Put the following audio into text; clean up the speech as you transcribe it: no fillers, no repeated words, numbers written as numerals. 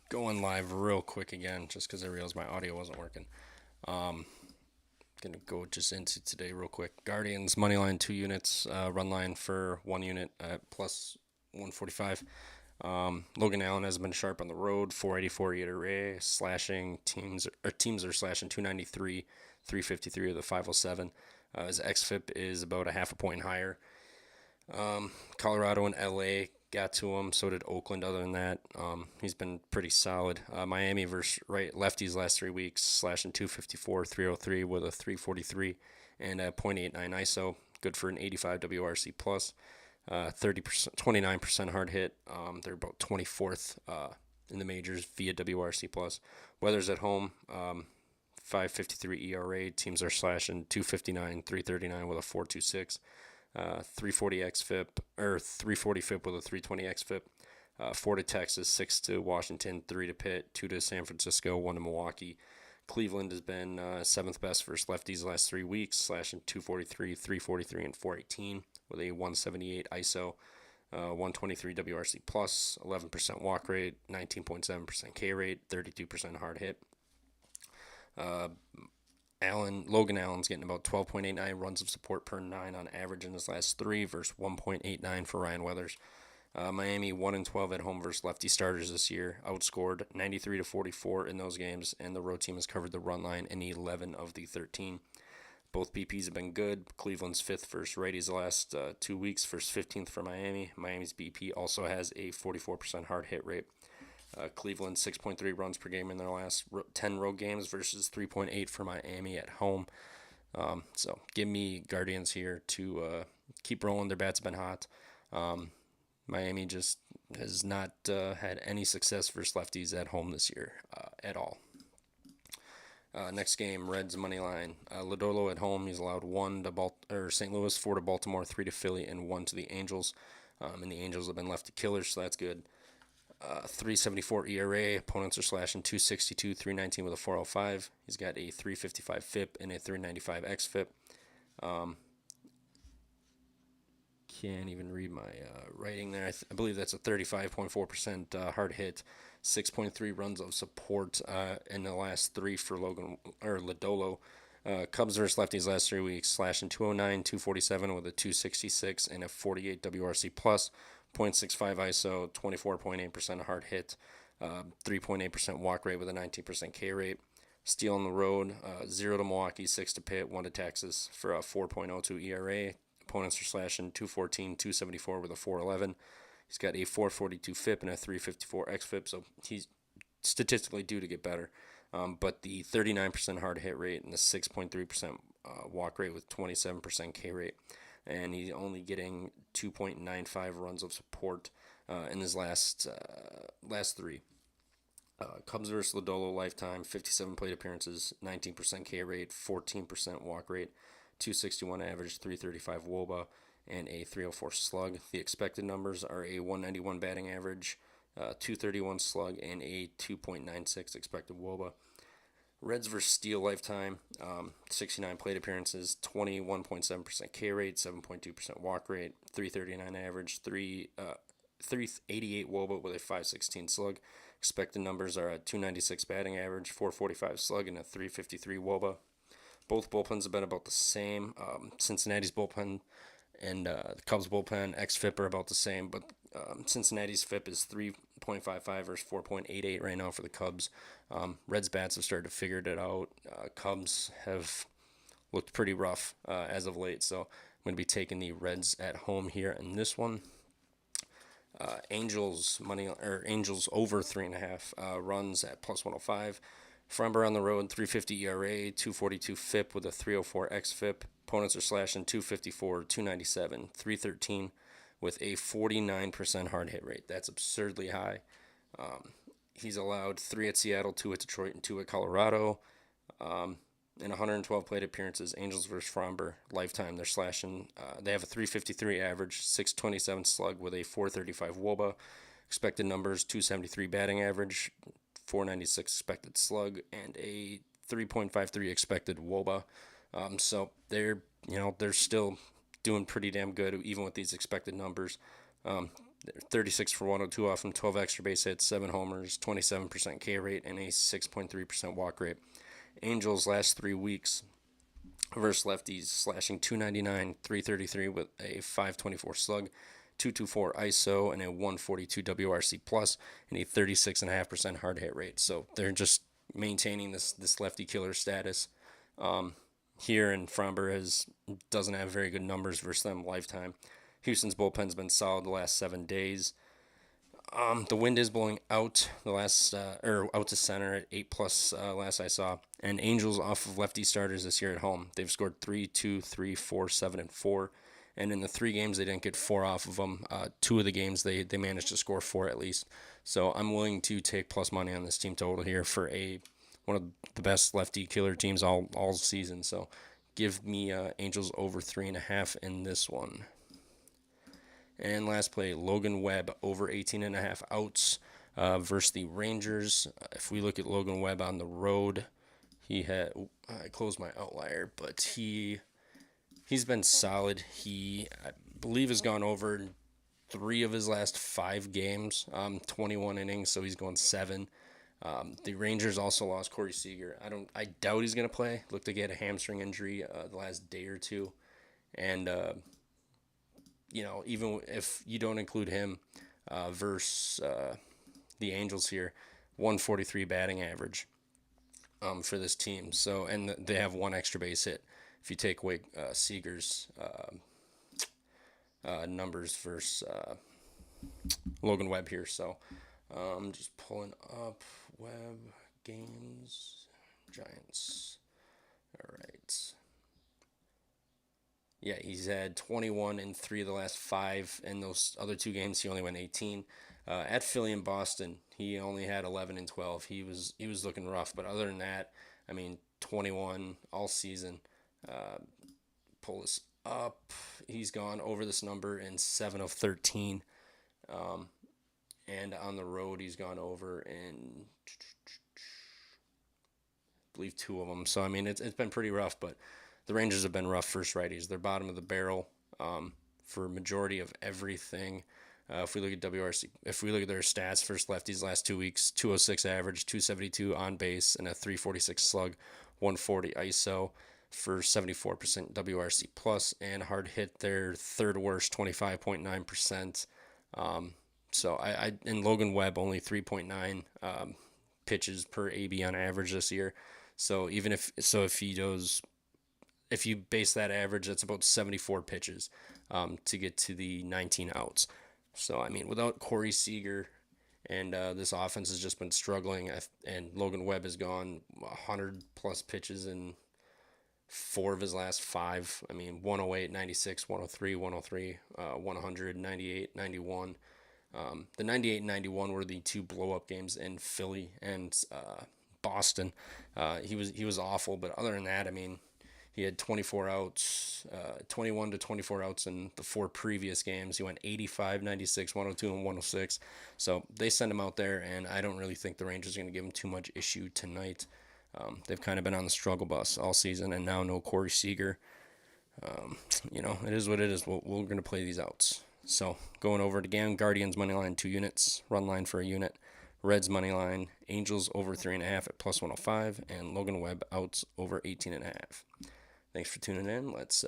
Going live real quick again, just because I realized my audio wasn't working. Um, gonna go just into today real quick. Guardians money line 2 units, run line for 1 unit at plus 145. Logan Allen has been sharp on the road, 484 ERA, slashing teams are slashing 293, 353 of the 507. His xFIP is about a half a point higher. Colorado and LA got to him. So did Oakland. Other than that, he's been pretty solid. Miami versus right lefties last 3 weeks, slashing 254, 303 with a 343 and a .89 ISO. Good for an 85 WRC plus. 30%, 29% hard hit. They're about 24th in the majors via WRC plus. Weather's at home. 553 ERA. Teams are slashing 259, 339 with a 426. 340 xFIP or 340 FIP with a 320 xFIP. 4 to Texas, 6 to Washington, 3 to Pitt, 2 to San Francisco, 1 to Milwaukee. Cleveland has been seventh best versus lefties the last 3 weeks, slashing 243, 343, and 418 with a 178 ISO, 123 WRC plus, 11% walk rate, 19.7% K rate, 32% hard hit. Logan Allen's getting about 12.89 runs of support per 9 on average in his last 3 versus 1.89 for Ryan Weathers. Miami 1-12 at home versus lefty starters this year, outscored 93 to 44 in those games, and the road team has covered the run line in 11 of the 13. Both BPs have been good. Cleveland's 5th versus righties the last 2 weeks, versus 15th for Miami. Miami's BP also has a 44% hard hit rate. Cleveland 6.3 runs per game in their last 10 road games versus 3.8 for Miami at home. So give me Guardians here to keep rolling. Their bats have been hot. Miami just has not had any success versus lefties at home this year at all. Next game, Reds money line. Lodolo at home. He's allowed 1 to St. Louis, 4 to Baltimore, 3 to Philly, and 1 to the Angels. And the Angels have been lefty killers, so that's good. 374 ERA. Opponents are slashing 262, 319 with a 405. He's got a 355 FIP and a 395 xFIP. Can't even read my writing there. I believe that's a 35.4% hard hit. 6.3 runs of support in the last 3 for Lodolo. Cubs versus lefties last 3 weeks, slashing 209, 247 with a 266 and a 48 WRC plus. 0.65 ISO, 24.8% hard hit, 3.8% walk rate with a 19% K rate. Steal on the road, 0 to Milwaukee, 6 to Pitt, 1 to Texas for a 4.02 ERA. Opponents are slashing 214, 274 with a 411. He's got a 442 FIP and a 354 xFIP, so he's statistically due to get better. But the 39% hard hit rate and the 6.3% walk rate with 27% K rate. And he's only getting 2.95 runs of support in his last 3. Cubs versus Lodolo lifetime, 57 plate appearances, 19% K rate, 14% walk rate, 261 average, 335 WOBA, and a 304 slug. The expected numbers are a 191 batting average, 231 slug, and a 2.96 expected WOBA. Reds versus Steel lifetime, 69 plate appearances, 21.7% K rate, 7.2% walk rate, 339 average, 388 WOBA with a 516 slug. Expected numbers are a 296 batting average, 445 slug, and a 353 WOBA. Both bullpens have been about the same. Cincinnati's bullpen and the Cubs bullpen xFIP are about the same, but Cincinnati's FIP is 3.55 versus 4.88 right now for the Cubs. Reds bats have started to figure it out. Cubs have looked pretty rough as of late, so I'm going to be taking the Reds at home here in this one. Angels over 3.5 runs at plus 105. Framber on the road, 350 ERA, 242 FIP with a 304 xFIP. Opponents are slashing 254, 297, 313 with a 49% hard hit rate. That's absurdly high. He's allowed 3 at Seattle, 2 at Detroit, and 2 at Colorado. In 112 plate appearances, Angels versus Framber lifetime, they're slashing. They have a 353 average, 627 slug with a 435 WOBA. Expected numbers: 273 batting average, 496 expected slug, and a 3.53 expected WOBA. So they're still doing pretty damn good even with these expected numbers. They're 36 for 102 off from 12 extra base hits, 7 homers, 27% K rate, and a 6.3% walk rate. Angels last 3 weeks versus lefties, slashing 299, 333 with a 524 slug, 224 ISO, and a 142 WRC plus, and a 36.5% hard hit rate. So they're just maintaining this lefty killer status. Here, and Fromber doesn't have very good numbers versus them lifetime. Houston's bullpen's been solid the last 7 days. The wind is blowing out the last or out to center at 8+. Last I saw, and Angels off of lefty starters this year at home. They've scored 3, 2, 3, 4, 7, and 4. And in the 3 games they didn't get 4 off of them. 2 of the games they managed to score 4 at least. So I'm willing to take plus money on this team total here for one of the best lefty killer teams all season. So give me Angels over 3.5 in this one. And last play, Logan Webb over 18.5 outs versus the Rangers. If we look at Logan Webb on the road, I closed my outlier, but he's been solid. I believe, has gone over 3 of his last 5 games, 21 innings, so he's going 7. The Rangers also lost Corey Seager. I doubt he's gonna play. Looked like he had a hamstring injury the last day or two, and even if you don't include him versus the Angels here, 143 batting average for this team. So, and they have 1 extra base hit if you take away Seager's numbers versus Logan Webb here. So I'm just pulling up Webb games, Giants. All right. Yeah, he's had 21 in 3 of the last 5. In those other 2 games, he only went 18. At Philly and Boston, he only had 11 and 12. He was looking rough, but other than that, 21 all season. Pull this up. He's gone over this number in 7 of 13. And on the road, he's gone over in, I believe, 2 of them. So, it's been pretty rough, but the Rangers have been rough first righties. They're bottom of the barrel for majority of everything. If we look at WRC, if we look at their stats, first lefties last 2 weeks, 206 average, 272 on base, and a 346 slug, 140 ISO for 74% WRC plus, and hard hit their third worst, 25.9%. So and Logan Webb only 3.9 pitches per AB on average this year. So if you base that average, that's about 74 pitches to get to the 19 outs. So, without Corey Seager, and this offense has just been struggling, and Logan Webb has gone 100+ pitches in 4 of his last 5. 108, 96, 103, 103, 100, 98, 91. The 98 and 91 were the 2 blow-up games in Philly and Boston. He was awful, but other than that, he had 24 outs, 21 to 24 outs in the 4 previous games. He went 85, 96, 102, and 106. So they send him out there, and I don't really think the Rangers are going to give him too much issue tonight. They've kind of been on the struggle bus all season, and now no Corey Seager. It is what it is. We're going to play these outs. So going over it again, Guardians money line 2 units, run line for a unit. Reds money line, Angels over 3.5 at +105, and Logan Webb outs over 18.5. Thanks for tuning in. Let's